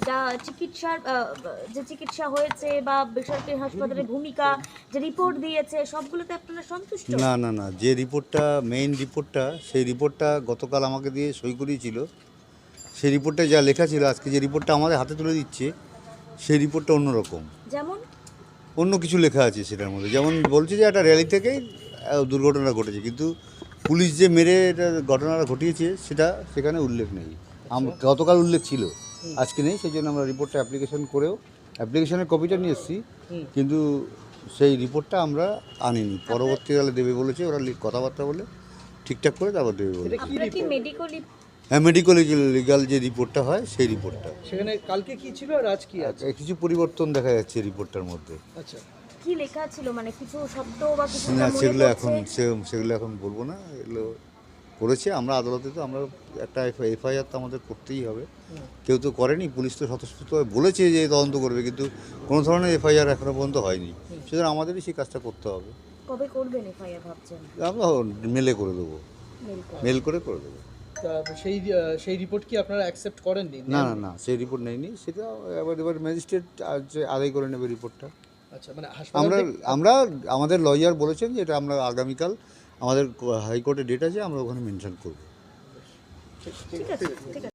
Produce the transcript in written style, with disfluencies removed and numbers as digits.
যা চিকিৎসার যে চিকিৎসা হয়েছে বা বেসরকারি হাসপাতালের ভূমিকা, যে রিপোর্ট দিয়েছে, সবগুলোতে আপনারা সন্তুষ্ট? না না না, যে রিপোর্টটা মেইন রিপোর্টটা, সেই রিপোর্টটা গতকাল আমাকে দিয়ে সই করিয়েছিল। সেই রিপোর্টে যা লেখা ছিল, আজকে যে রিপোর্টটা আমাদের হাতে তুলে দিচ্ছে সেই রিপোর্টটা অন্যরকম, যেমন অন্য কিছু লেখা আছে সেটার মধ্যে। যেমন বলছে যে একটা র্যালি থেকেই দুর্ঘটনা ঘটেছে, কিন্তু পুলিশ যে মেরে এটা ঘটনাটা ঘটিয়েছে সেটা সেখানে উল্লেখ নেই। গতকাল উল্লেখ ছিল, আজকে নেই। সেই জন্য আমরা রিপোর্টটা অ্যাপ্লিকেশন করেও অ্যাপ্লিকেশনের কপিটা নিয়ে এসেছি, কিন্তু সেই রিপোর্টটা আমরা আনিনি। পরবর্তীকালে দেবে বলেছে, ওরা কথাবার্তা বলে ঠিকঠাক করে তারপর দেবে বলে। আপনারা কি মেডিকেল হ্যাঁ, মেডিকেল লিগাল যে রিপোর্টটা হয় সেই রিপোর্টটা। সেখানে কালকে কি ছিল আর আজ কি আছে? কিছু পরিবর্তন দেখা যাচ্ছে রিপোর্টটার মধ্যে। আচ্ছা, কি লেখা ছিল, মানে কিছু শব্দ বা কিছু না, মনে সেগুলো এখন পড়ছে? সেগুলো এখন বলবো না। এগুলো করেছে আমরা আদালতে, তো আমরা একটা এফআইআর তো আমাদের করতেই হবে। কেউ তো করেনি, পুলিশ তো স্বতঃস্ফূর্তভাবে বলেছে যে তদন্ত করবে, কিন্তু কোনো ধরনের এফআইআর এখনো পর্যন্ত হয়নি। সুতরাং আমাদেরই সেই কাজটা করতে হবে। কবে করবেন এফআইআর ভাবছেন? আমরা মেলে করে দেবো, মেল করে। মেল করে দেবো। তা সেই রিপোর্ট কি আপনারা অ্যাকসেপ্ট করেননি? না না না, সেই রিপোর্ট নেইনি, সেটা এবার ম্যাজিস্ট্রেট আদায় করে নেবে রিপোর্টটা। আচ্ছা, মানে আমরা হাসপাতাল আমরা আমাদের লয়ার বলেছেন যে এটা আমরা আগামীকাল, আমাদের হাইকোর্টে ডেট আছে, আমরা ওখানে মেনশন করব। ঠিক আছে, ঠিক আছে।